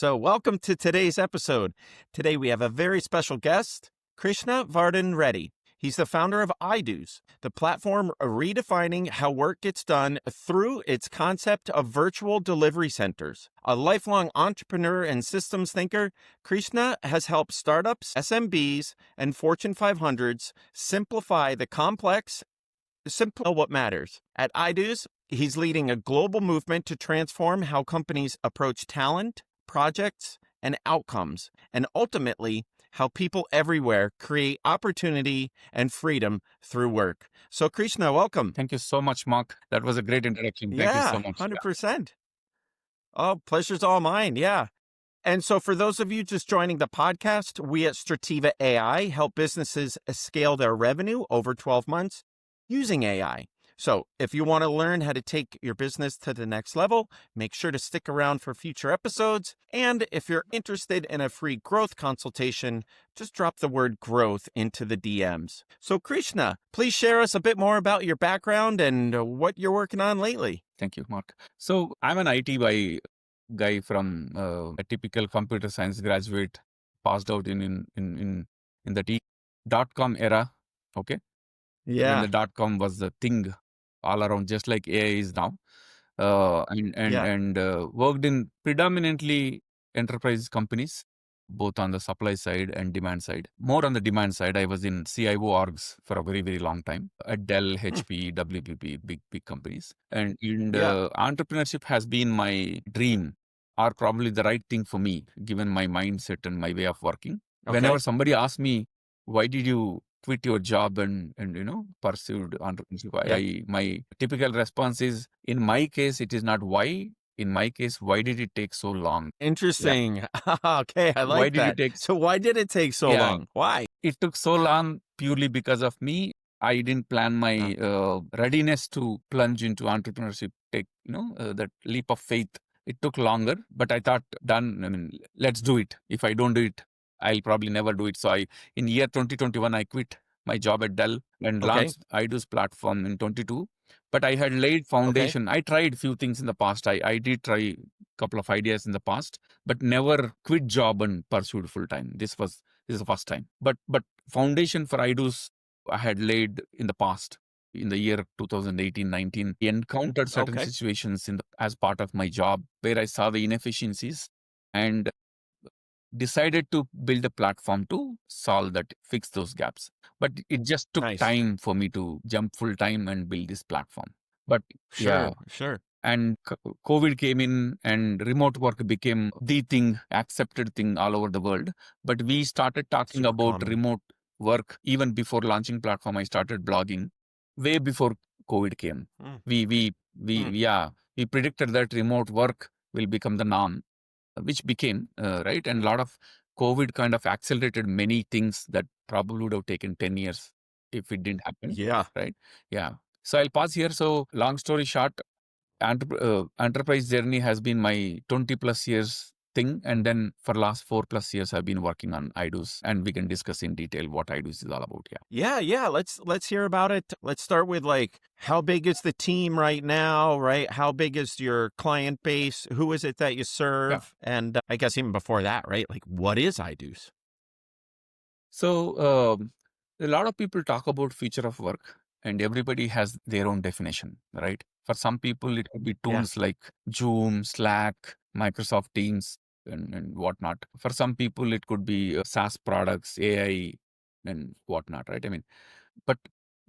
So welcome to today's episode. Today we have a very special guest, Krishna Vardhan Reddy. He's the founder of AiDOOS, the platform redefining how work gets done through its concept of virtual delivery centers. A lifelong entrepreneur and systems thinker, Krishna has helped startups, SMBs, and Fortune 500s simplify the complex, simple what matters. At AiDOOS, he's leading a global movement to transform how companies approach talent, projects, and outcomes, and ultimately how people everywhere create opportunity and freedom through work. So Krishna, welcome. Thank you so much, Mark. That was a great introduction. Thank you so much. 100%. Oh, pleasure's all mine. Yeah. And so for those of you just joining the podcast, we at Strativa AI help businesses scale their revenue over 12 months using AI. So if you want to learn how to take your business to the next level, make sure to stick around for future episodes. And if you're interested in a free growth consultation, just drop the word growth into the DMs. So Krishna, please share us a bit more about your background and what you're working on lately. Thank you, Mark. So I'm an IT guy from a typical computer science graduate, passed out in the .com era. Okay. Yeah. When the .com was the thing all around, just like AI is now, and worked in predominantly enterprise companies, both on the supply side and demand side. More on the demand side, I was in CIO orgs for a very, very long time at Dell, HP, WPP, big companies. And entrepreneurship has been my dream, or probably the right thing for me, given my mindset and my way of working. Okay. Whenever somebody asks me, why did you quit your job and pursued entrepreneurship? My typical response is, in my case, it is not why. In my case, why did it take so long? Interesting. Yeah. Okay, I like that. So why did it take so long? Why? It took so long purely because of me. I didn't plan my readiness to plunge into entrepreneurship, take that leap of faith. It took longer, but I thought, let's do it. If I don't do it, I'll probably never do it. So in year 2021, I quit my job at Dell and launched AiDOOS platform in 22. But I had laid foundation. I tried few things in the past. I did try a couple of ideas in the past, but never quit job and pursued full time. This is the first time. But foundation for AiDOOS I had laid in the past. In the year 2018-19, I encountered certain situations as part of my job where I saw the inefficiencies and decided to build a platform to fix those gaps. But it just took time for me to jump full time and build this platform. But sure. And COVID came in and remote work became the thing, accepted thing all over the world. But we started talking about remote work even before launching platform. I started blogging way before COVID came. We predicted that remote work will become the norm, which became, right? And a lot of COVID kind of accelerated many things that probably would have taken 10 years if it didn't happen. Yeah. Right? Yeah. So I'll pause here. So long story short, enterprise journey has been my 20 plus years thing. And then for last 4+ years, I've been working on AiDOOS, and we can discuss in detail what AiDOOS is all about. Yeah. Let's hear about it. Let's start with how big is the team right now, right? How big is your client base? Who is it that you serve? Yeah. And I guess even before that, right? What is AiDOOS? So a lot of people talk about future of work, and everybody has their own definition, right? For some people, it could be tools like Zoom, Slack, Microsoft Teams, and whatnot. For some people, it could be SaaS products, AI, and whatnot, right? But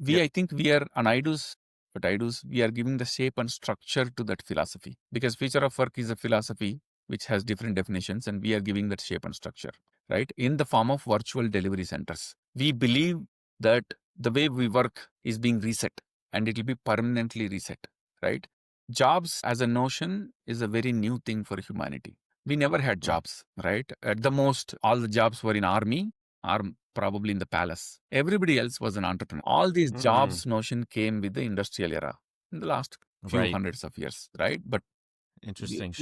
I think we are on AiDOOS, we are giving the shape and structure to that philosophy, because future of work is a philosophy which has different definitions, and we are giving that shape and structure, right? In the form of virtual delivery centers. We believe that the way we work is being reset, and it will be permanently reset, right? Jobs as a notion is a very new thing for humanity. We never had jobs, right? At the most, all the jobs were in army or probably in the palace. Everybody else was an entrepreneur. All these jobs notion came with the industrial era in the last few hundreds of years, right? But interesting.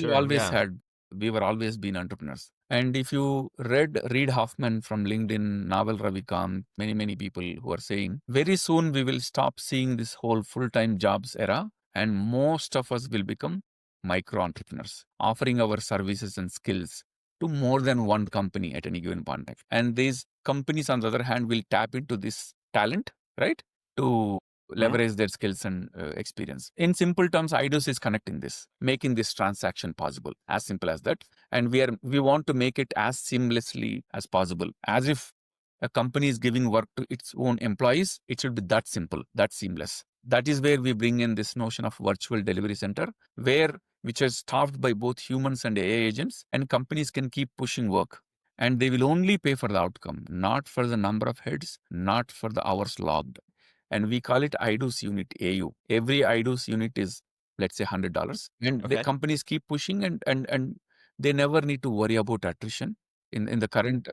We were always been entrepreneurs. And if you read Hoffman from LinkedIn, Naval Ravikant, many people who are saying, very soon we will stop seeing this whole full-time jobs era, and most of us will become micro entrepreneurs, offering our services and skills to more than one company at any given point in time. And these companies, on the other hand, will tap into this talent, right, to leverage their skills and experience. In simple terms, AiDOOS is connecting this, making this transaction possible, as simple as that. And we want to make it as seamlessly as possible, as if a company is giving work to its own employees. It should be that simple, that seamless. That is where we bring in this notion of virtual delivery center, which is staffed by both humans and AI agents, and companies can keep pushing work. And they will only pay for the outcome, not for the number of heads, not for the hours logged. And we call it AiDOOS unit, AU. Every AiDOOS unit is, let's say, $100. And the companies keep pushing, and they never need to worry about attrition. In the current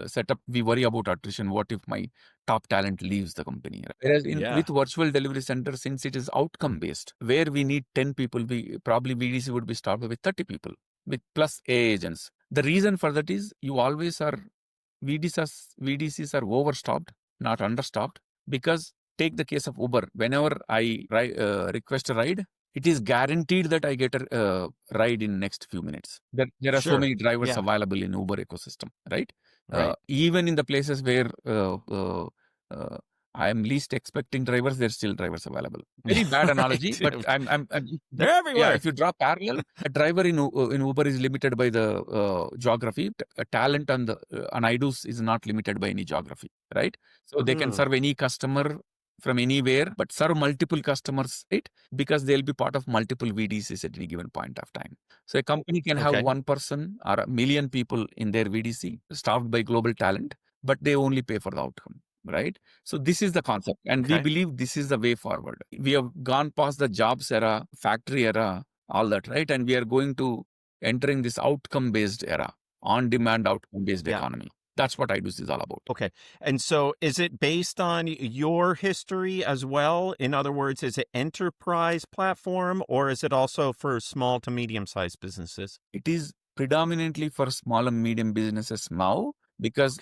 setup, we worry about attrition. What if my top talent leaves the company? Whereas with virtual delivery center, since it is outcome based, where we need 10 people, probably VDC would be started with 30 people, with plus AI agents. The reason for that is you always are, VDCs are overstaffed, not understaffed. Because take the case of Uber. Whenever I request a ride, it is guaranteed that I get a ride in next few minutes. There are so many drivers available in Uber ecosystem, right? Even in the places where I am least expecting drivers, there's still drivers available. Very bad analogy, but they're everywhere. Yeah, if you draw parallel, a driver in Uber is limited by the geography. A talent on AiDOOS is not limited by any geography, right? So they can serve any customer from anywhere, but serve multiple customers, right? Because they'll be part of multiple VDCs at any given point of time. So a company can have one person or a million people in their VDC, staffed by global talent, but they only pay for the outcome. Right. So this is the concept. And we believe this is the way forward. We have gone past the jobs era, factory era, all that, right? And we are going to entering this outcome-based era, on-demand outcome-based economy. That's what AiDOOS is all about. Okay. And so is it based on your history as well? In other words, is it enterprise platform, or is it also for small to medium-sized businesses? It is predominantly for small and medium businesses now, because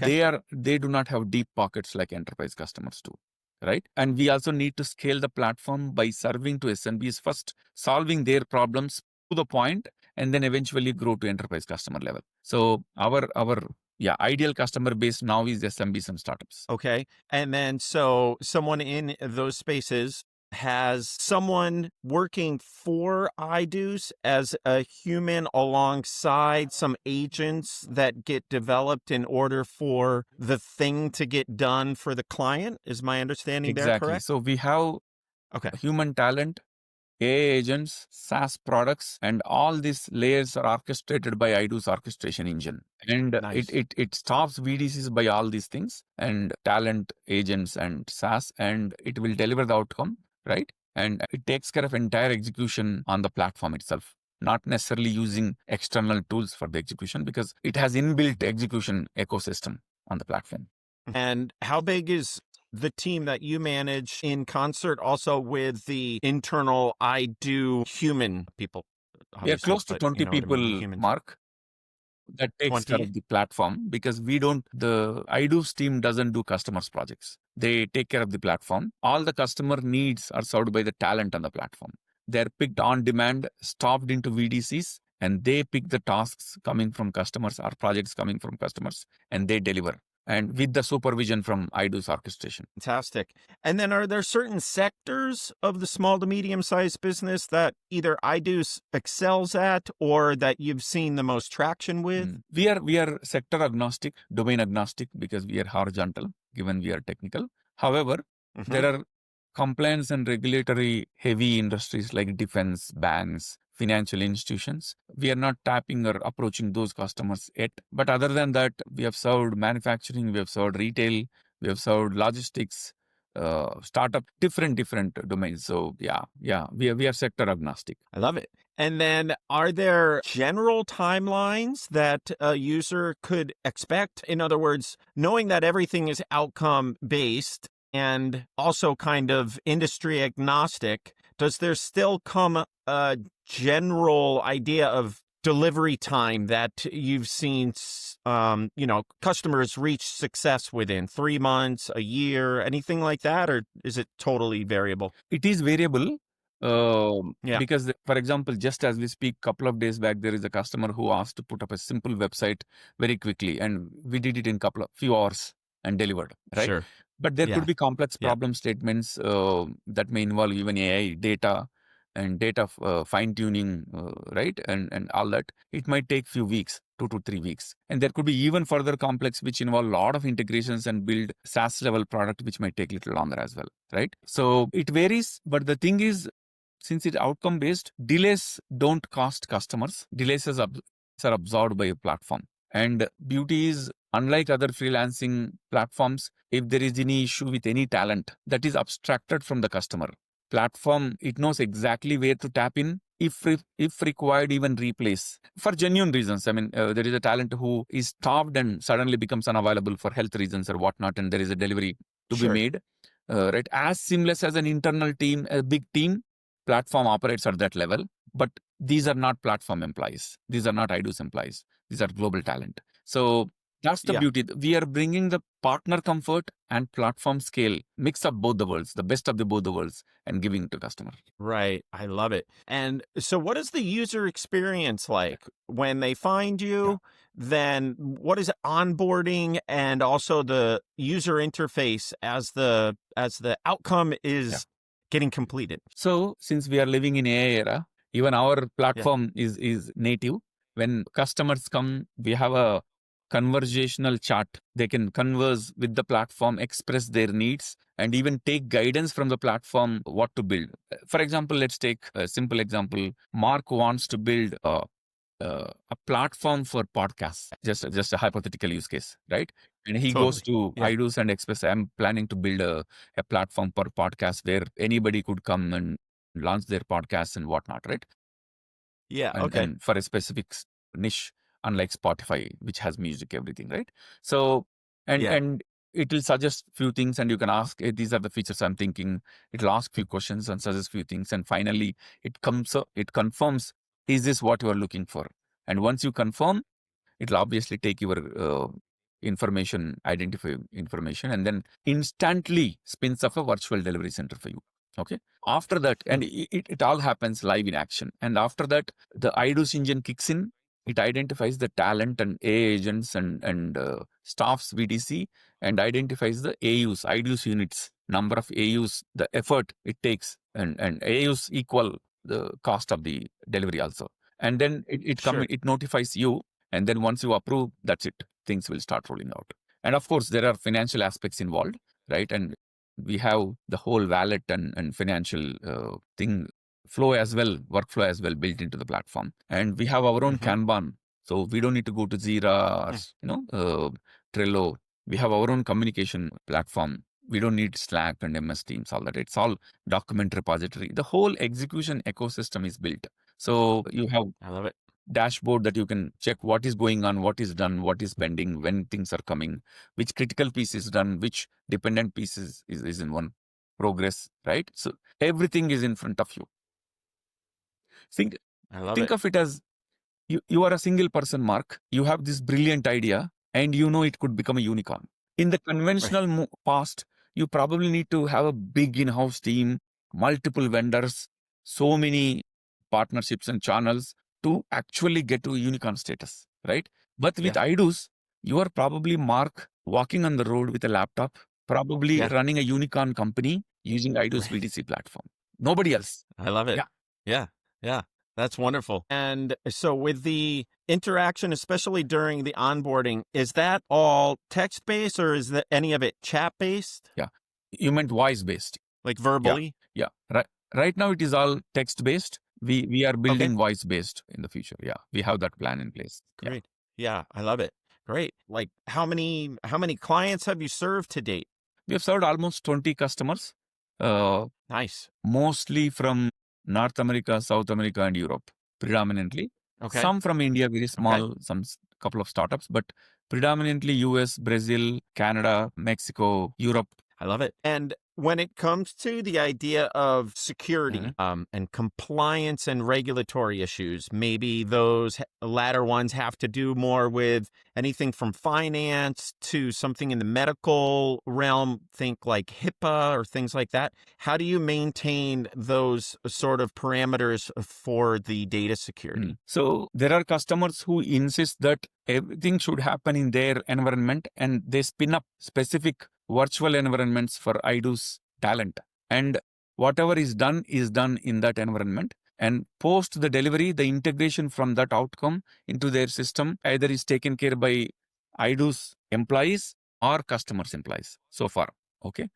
they do not have deep pockets like enterprise customers do, right? And we also need to scale the platform by serving to SMBs first, solving their problems to the point, and then eventually grow to enterprise customer level. So our ideal customer base now is SMBs and startups. Okay. And then so someone in those spaces has someone working for AiDOOS as a human alongside some agents that get developed in order for the thing to get done for the client. Is my understanding there correct? So we have human talent, AI agents, SaaS products, and all these layers are orchestrated by AiDOOS orchestration engine. And it stops VDCs by all these things, and talent, agents, and SaaS, and it will deliver the outcome, right? And it takes care of entire execution on the platform itself, not necessarily using external tools for the execution, because it has inbuilt execution ecosystem on the platform. And how big is the team that you manage in concert also with the internal AiDOOS human people? We are close to 20 people, Mark, that takes care of the platform, because the AiDOOS team doesn't do customers projects. They take care of the platform. All the customer needs are served by the talent on the platform. They're picked on demand, stopped into VDCs, and they pick the tasks coming from customers or projects coming from customers, and they deliver. And with the supervision from AiDOOS orchestration. Fantastic. And then are there certain sectors of the small to medium-sized business that either AiDOOS excels at or that you've seen the most traction with? We are sector agnostic, domain agnostic, because we are horizontal, given we are technical. However, there are compliance and regulatory heavy industries like defense, banks, financial institutions. We are not tapping or approaching those customers yet. But other than that, we have served manufacturing, we have served retail, we have served logistics, startup, different domains. So we are sector agnostic. I love it. And then are there general timelines that a user could expect? In other words, knowing that everything is outcome based and also kind of industry agnostic, does there still come a general idea of delivery time that you've seen, customers reach success within 3 months, a year, anything like that? Or is it totally variable? It is variable. Yeah. Because, for example, just as we speak, couple of days back, there is a customer who asked to put up a simple website very quickly, and we did it in few hours and delivered, right? Sure. But there could Yeah. be complex Yeah. problem statements that may involve even AI data and data fine tuning, right? And all that. It might take few weeks, 2 to 3 weeks. And there could be even further complex, which involve a lot of integrations and build SaaS level product, which might take a little longer as well, right? So it varies. But the thing is, since it's outcome based, delays don't cost customers. Delays are absorbed by a platform. And beauty is, unlike other freelancing platforms, if there is any issue with any talent, that is abstracted from the customer. Platform, it knows exactly where to tap in, if required, even replace for genuine reasons. I mean, there is a talent who is starved and suddenly becomes unavailable for health reasons or whatnot, and there is a delivery to be Sure. made. Right, as seamless as an internal team, a big team, platform operates at that level. But these are not platform employees. These are not AiDOOS employees. These are global talent. So that's the Yeah. beauty. We are bringing the partner comfort and platform scale, mix up both the worlds, the best of both the worlds, and giving it to customer. Right. I love it. And so what is the user experience like when they find you? Then what is onboarding and also the user interface as the outcome is getting completed? So since we are living in AI era, even our platform is native. When customers come, we have a conversational chat. They can converse with the platform, express their needs, and even take guidance from the platform what to build. For example, let's take a simple example. Mark wants to build a platform for podcasts, just a hypothetical use case, right? And he goes to Yeah. AiDOOS and express, I'm planning to build a platform for podcast where anybody could come and launch their podcasts and whatnot, right? Yeah. And, Okay. and for a specific niche, unlike Spotify, which has music, everything, right? So, and it will suggest few things, and you can ask, hey, these are the features I'm thinking. It'll ask few questions and suggest few things, and finally it confirms, is this what you are looking for? And once you confirm, it'll obviously take your identify information, and then instantly spins up a virtual delivery center for you. Okay. After that, and it all happens live in action. And after that, the AiDOOS engine kicks in. It identifies the talent and AI agents and staff's VDC, and identifies the AiDOOS units, number of AUs, the effort it takes, and AUs equal the cost of the delivery also. And then it notifies you, and then once you approve, that's it. Things will start rolling out. And of course, there are financial aspects involved, right? And we have the whole wallet and financial workflow as well built into the platform. And we have our own Kanban. So we don't need to go to Jira or, Trello. We have our own communication platform. We don't need Slack and MS Teams, all that. It's all document repository. The whole execution ecosystem is built. So you have I love it. Dashboard that you can check what is going on, what is done, what is pending, when things are coming, which critical piece is done, which dependent piece is in one progress, right? So everything is in front of you. Think of it as you are a single person, Mark. You have this brilliant idea and you know it could become a unicorn. In the conventional past, you probably need to have a big in-house team, multiple vendors, so many partnerships and channels to actually get to unicorn status, right? But with AiDOOS, you are probably Mark walking on the road with a laptop, probably running a unicorn company using AiDOOS VDC platform. Nobody else. I love it. Yeah. That's wonderful. And so with the interaction, especially during the onboarding, is that all text-based or is that any of it chat-based? Yeah. You meant voice-based. Like verbally? Yeah. Right now it is all text-based. We are building voice-based in the future. Yeah. We have that plan in place. Great. Yeah, I love it. Great. Like how many clients have you served to date? We have served almost 20 customers. Nice. Mostly from North America, South America, and Europe, predominantly. Okay. Some from India, very small, some couple of startups, but predominantly US, Brazil, Canada, Mexico, Europe. I love it. And when it comes to the idea of security and compliance and regulatory issues, maybe those latter ones have to do more with anything from finance to something in the medical realm, think like HIPAA or things like that. How do you maintain those sort of parameters for the data security? So there are customers who insist that everything should happen in their environment, and they spin up specific virtual environments for AiDOOS talent. And whatever is done in that environment. And post the delivery, the integration from that outcome into their system either is taken care by AiDOOS employees or customers' employees so far. Okay.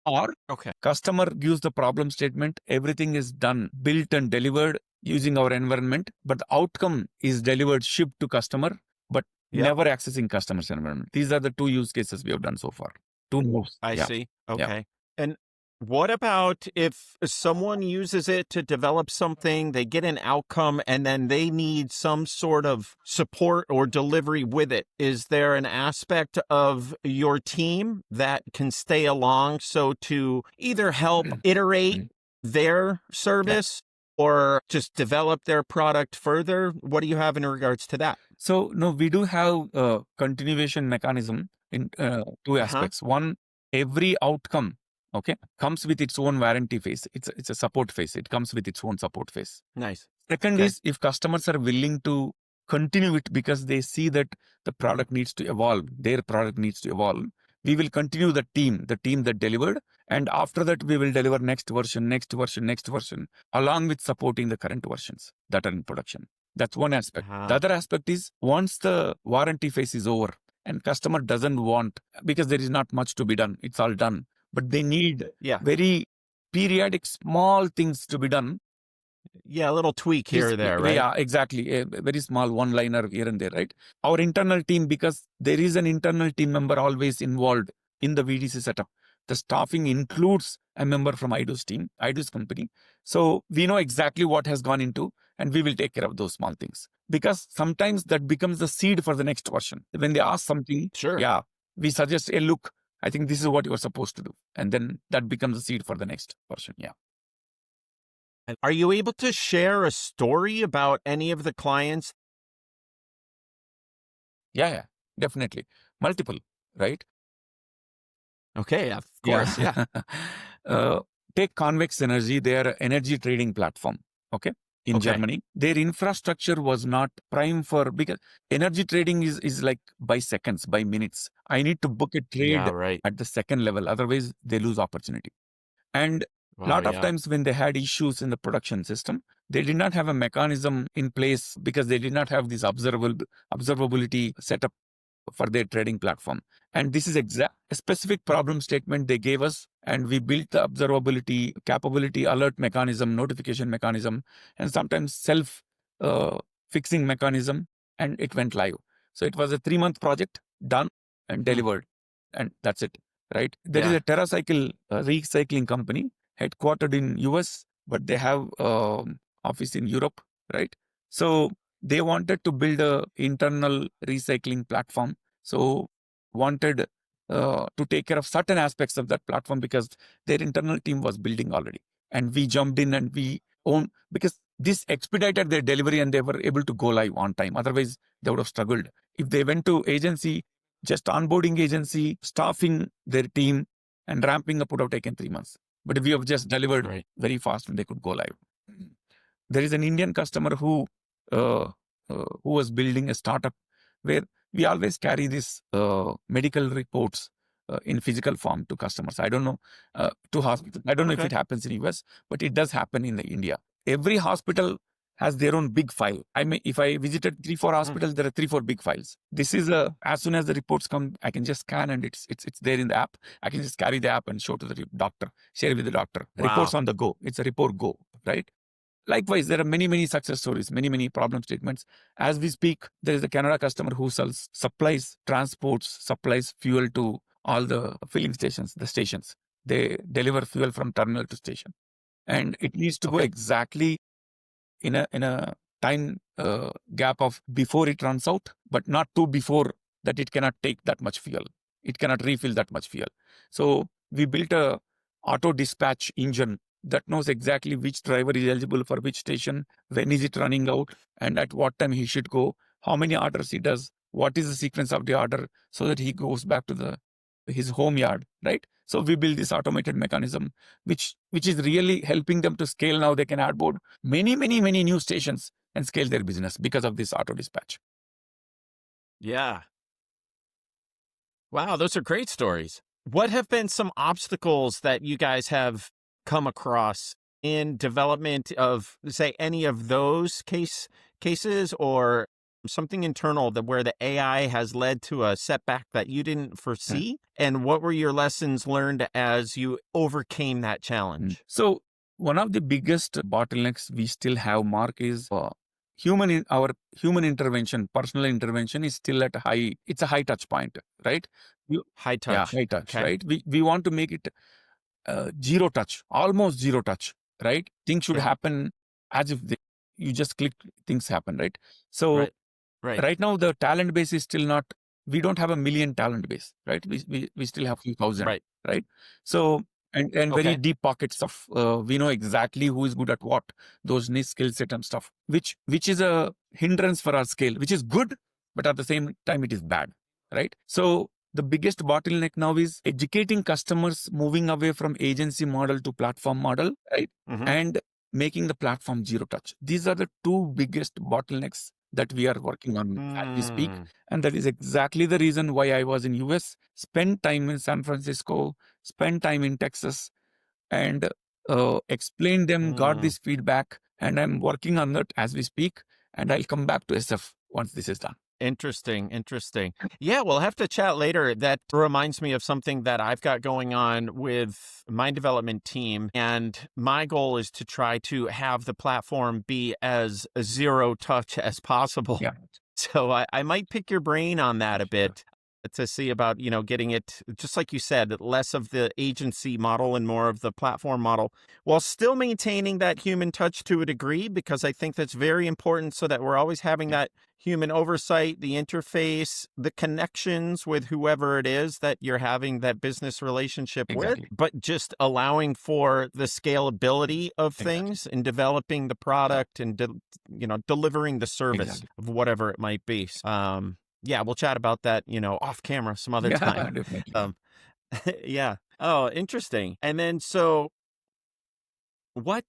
Or customer gives the problem statement, everything is done, built and delivered using our environment, but the outcome is delivered, shipped to customer, but never accessing customer's environment. These are the two use cases we have done so far. Two moves. I see. Okay. And what about if someone uses it to develop something, they get an outcome, and then they need some sort of support or delivery with it? Is there an aspect of your team that can stay along so to either help iterate their service or just develop their product further? What do you have in regards to that? So, no, we do have a continuation mechanism in two aspects. One, every outcome comes with its own warranty phase. It's a support phase. It comes with its own support phase. Nice. Second is if customers are willing to continue it because they see that the product needs to evolve, their product needs to evolve, we will continue the team that delivered. And after that, we will deliver next version, along with supporting the current versions that are in production. That's one aspect. The other aspect is once the warranty phase is over and customer doesn't want, because there is not much to be done, it's all done. But they need very periodic small things to be done. Yeah, a little tweak here or there, right? Yeah, exactly. A very small one-liner here and there, right? Our internal team, because there is an internal team member always involved in the VDC setup. The staffing includes a member from AiDOOS team, AiDOOS company. So we know exactly what has gone into, and we will take care of those small things. Because sometimes that becomes the seed for the next version. When they ask something, we suggest, hey, look, I think this is what you are supposed to do. And then that becomes a seed for the next version. Yeah. Are you able to share a story about any of the clients? Yeah, definitely. Multiple, right? Okay, of course. Take Convex Energy, their energy trading platform, in Germany. Their infrastructure was not prime for, because energy trading is like by seconds, by minutes. I need to book a trade at the second level. Otherwise, they lose opportunity. And a lot of times when they had issues in the production system, they did not have a mechanism in place because they did not have this observability setup for their trading platform. And this is a specific problem statement they gave us, and we built the observability capability, alert mechanism, notification mechanism, and sometimes self-fixing mechanism, and it went live. So it was a 3-month project, done and delivered, and that's it, right? There is a TerraCycle recycling company headquartered in US, but they have office in Europe, right? So they wanted to build a internal recycling platform. So wanted to take care of certain aspects of that platform because their internal team was building already. And we jumped in and we own, because this expedited their delivery and they were able to go live on time. Otherwise, they would have struggled. If they went to agency, just onboarding agency, staffing their team and ramping up would have taken 3 months. But we have just delivered very fast and they could go live. There is an Indian customer who was building a startup where we always carry these medical reports in physical form to customers. I don't know, to hospitals. I don't know if it happens in US, but it does happen in India. Every hospital has their own big file. I mean, if I visited 3-4 hospitals, there are 3-4 big files. This is as soon as the reports come, I can just scan and it's there in the app. I can just carry the app and show to the doctor, share with the doctor. Reports on the go. It's a report go, right? Likewise, there are many success stories, many problem statements. As we speak, there is a Canada customer who transports, supplies fuel to all the filling stations, the stations. They deliver fuel from terminal to station. And it needs to go exactly in a time gap of before it runs out, but not too before that it cannot take that much fuel. It cannot refill that much fuel. So We built a auto dispatch engine that knows exactly which driver is eligible for which station, when is it running out, and at what time he should go, how many orders he does, what is the sequence of the order, so that he goes back to his home yard, right? So we build this automated mechanism, which is really helping them to scale. Now they can add board many new stations and scale their business because of this auto dispatch. Yeah. Wow, those are great stories. What have been some obstacles that you guys have come across in development of, say, any of those cases, or something internal that where the AI has led to a setback that you didn't foresee? And what were your lessons learned as you overcame that challenge? So one of the biggest bottlenecks we still have, Mark, is our human intervention, personal intervention is still at it's a high touch point, right? High touch. Yeah, high touch, Okay. right? We want to make it zero touch, almost zero touch, right? Things should happen as if you just click, things happen, right? So right now the talent base is still not, we don't have a million talent base, right? We still have few thousand, right? So and very deep pockets of we know exactly who is good at what, those niche skill set and stuff, which is a hindrance for our scale, which is good, but at the same time it is bad, right? So the biggest bottleneck now is educating customers, moving away from agency model to platform model, right? And making the platform zero touch. These are the two biggest bottlenecks that we are working on as we speak. And that is exactly the reason why I was in US, spent time in San Francisco, spent time in Texas, and explained them, got this feedback, and I'm working on that as we speak. And I'll come back to SF once this is done. Interesting. Yeah, we'll have to chat later. That reminds me of something that I've got going on with my development team. And my goal is to try to have the platform be as zero touch as possible. Yeah. So I might pick your brain on that a bit to see about, getting it, just like you said, less of the agency model and more of the platform model, while still maintaining that human touch to a degree, because I think that's very important, so that we're always having that human oversight, the interface, the connections with whoever it is that you're having that business relationship with, but just allowing for the scalability of things and developing the product and, delivering the service of whatever it might be. Yeah, we'll chat about that, off camera some other time. Definitely. Yeah. Oh, interesting. And then, so what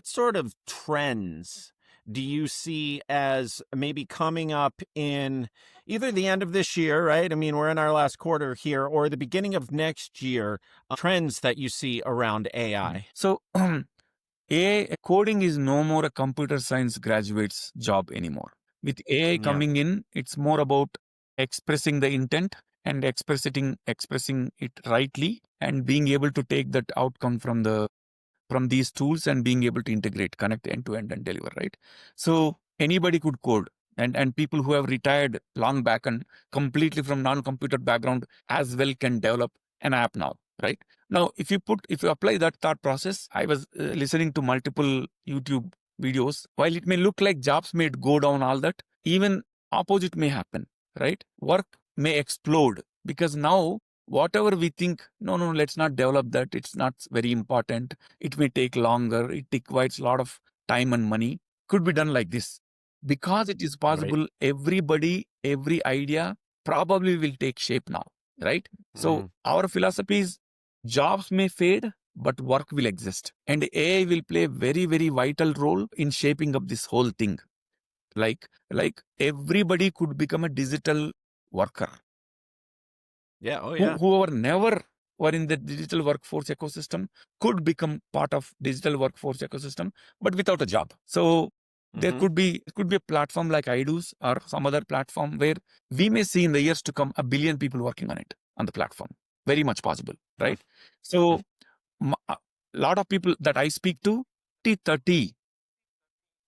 sort of trends do you see as maybe coming up in either the end of this year, right? I mean, we're in our last quarter here, or the beginning of next year, trends that you see around AI? So AI coding is no more a computer science graduate's job anymore. With AI coming in, it's more about expressing the intent and expressing it rightly, and being able to take that outcome from these tools and being able to integrate, connect end to end and deliver, right? So anybody could code, and people who have retired long back and completely from non-computer background as well can develop an app now, right? Now, if you apply that thought process, I was listening to multiple YouTube videos. While it may look like jobs may go down, all that, even opposite may happen, right? Work may explode, because now whatever we think, no, let's not develop that, it's not very important, it may take longer, it requires a lot of time and money, could be done like this. Because it is possible, everybody, every idea probably will take shape now, right? So our philosophy is, jobs may fade, but work will exist. And AI will play a very, very vital role in shaping up this whole thing. Like everybody could become a digital worker. Yeah. Oh, yeah. Whoever never were in the digital workforce ecosystem could become part of digital workforce ecosystem, but without a job. So there could be a platform like AiDOOS or some other platform where we may see in the years to come 1 billion people working on it, on the platform. Very much possible, right? So a lot of people that I speak to, 2030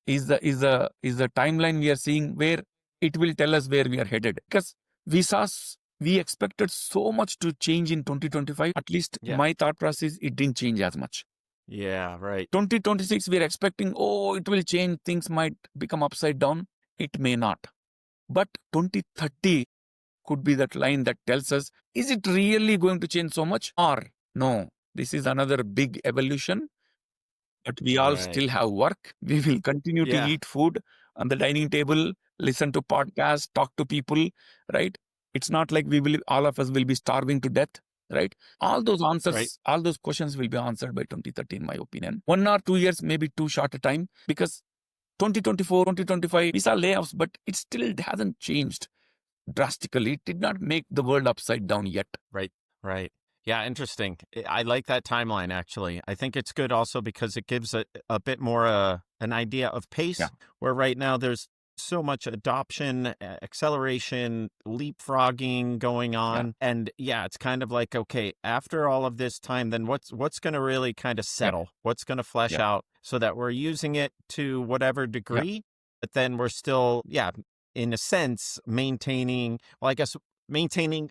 is the timeline we are seeing, where it will tell us where we are headed. Because we expected so much to change in 2025. At least my thought process, it didn't change as much. Yeah, right. 2026, we are expecting, it will change, things might become upside down. It may not. But 2030 could be that line that tells us, is it really going to change so much? Or no, this is another big evolution, but we all still have work. We will continue to eat food on the dining table, listen to podcasts, talk to people, right? It's not like all of us will be starving to death, right? All those answers, all those questions will be answered by 2030, in my opinion. 1 or 2 years, maybe too short a time, because 2024, 2025, we saw layoffs, but it still hasn't changed drastically. It did not make the world upside down yet. Right. Yeah, interesting. I like that timeline, actually. I think it's good also because it gives a bit more an idea of pace, where right now there's so much adoption, acceleration, leapfrogging going on. And it's kind of like, okay, after all of this time, then what's going to really kind of settle? What's going to flesh out so that we're using it to whatever degree, but then we're still, in a sense, maintaining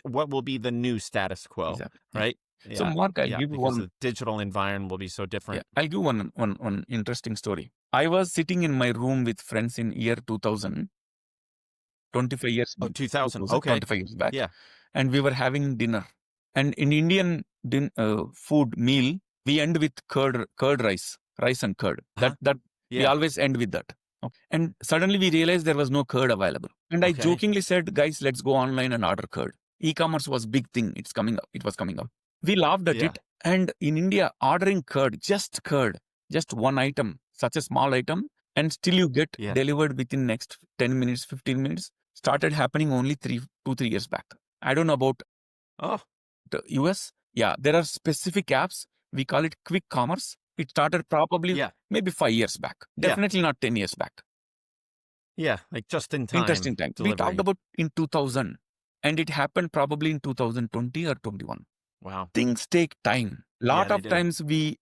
what will be the new status quo, right? Yeah. So Mark, I'll give you because one. the digital environment will be so different. I'll give one interesting story. I was sitting in my room with friends in year 2000, 25 years. Oh, 2000. Okay. 25 years back. Yeah. And we were having dinner. And in Indian food meal, we end with curd rice and curd. We always end with that. Okay. And suddenly we realized there was no curd available. And I jokingly said, guys, let's go online and order curd. E-commerce was big thing. It was coming up. We laughed at it. And in India, ordering curd, just one item, such a small item, and still you get delivered within next 10 minutes, 15 minutes, started happening only 2-3 years back. I don't know about the US. Yeah, there are specific apps. We call it quick commerce. It started probably maybe 5 years back. Definitely not 10 years back. Yeah, like just in time. Interesting time. We talked about in 2000, and it happened probably in 2020 or 21. Wow. Things take time. Lot of times we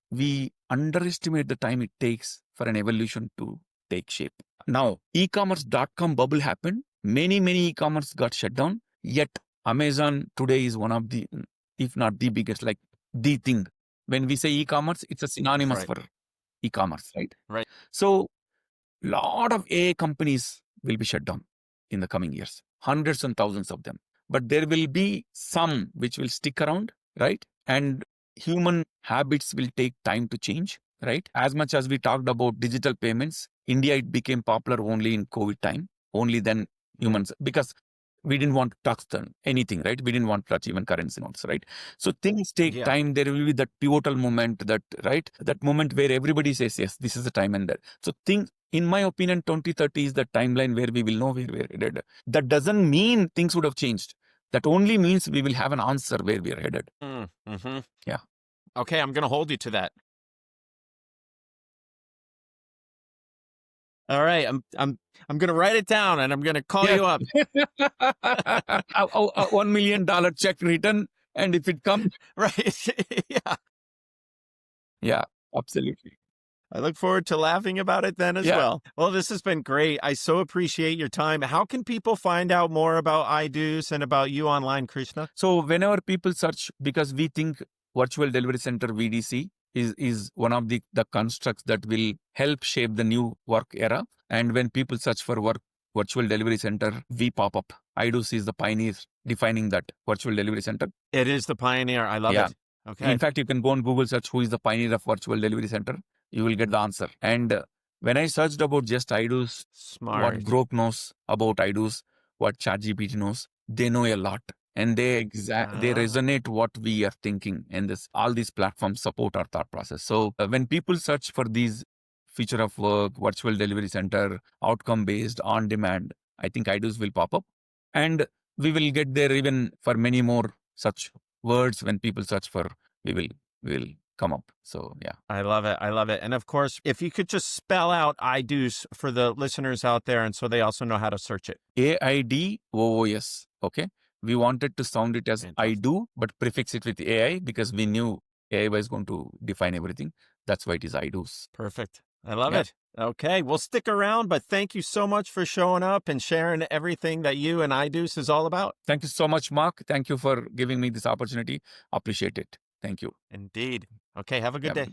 underestimate the time it takes for an evolution to take shape. Now, e-commerce.com bubble happened. Many e-commerce got shut down. Yet, Amazon today is one of the, if not the biggest, like the thing. When we say e-commerce, it's a synonymous for e-commerce, right? Right. So, lot of AI companies will be shut down in the coming years. Hundreds and thousands of them. But there will be some which will stick around, right? And human habits will take time to change, right? As much as we talked about digital payments, India, it became popular only in COVID time. Only then humans, because we didn't want to touch anything, right? We didn't want to touch even currency notes, right? So things take time. There will be that pivotal moment, that moment where everybody says, yes, this is the time and that. So in my opinion, 2030 is the timeline where we will know where we're headed. That doesn't mean things would have changed. That only means we will have an answer where we're headed. Mm-hmm. Yeah. Okay, I'm going to hold you to that. All right, I'm going to write it down and I'm going to call you up. A $1 million check written, and if it comes, right? Yeah, absolutely. I look forward to laughing about it then as well. Well, this has been great. I so appreciate your time. How can people find out more about AiDOOS and about you online, Krishna? So whenever people search, because we think Virtual Delivery Center, VDC, is one of the constructs that will help shape the new work era. And when people search for Virtual Delivery Center, we pop up. AiDOOS is the pioneer defining that Virtual Delivery Center. It is the pioneer. I love it. Okay. In fact, you can go on Google search who is the pioneer of Virtual Delivery Center. You will get the answer. And when I searched about just AiDOOS, what Grok knows about AiDOOS, what ChatGPT knows, they know a lot. And they resonate what we are thinking. And all these platforms support our thought process. So when people search for these feature of work, Virtual Delivery Center, outcome-based, on-demand, I think AiDOOS will pop up. And we will get there even for many more such words. When people search for, we will come up. So, yeah. I love it. And of course, if you could just spell out AiDOOS for the listeners out there, and so they also know how to search it. AiDOOS. Okay. We wanted to sound it as I do, but prefix it with AI because we knew AI was going to define everything. That's why it is AiDOOS. Perfect. I love it. Okay. Well, stick around, but thank you so much for showing up and sharing everything that you and AiDOOS is all about. Thank you so much, Mark. Thank you for giving me this opportunity. Appreciate it. Thank you. Indeed. Okay. Have a good day.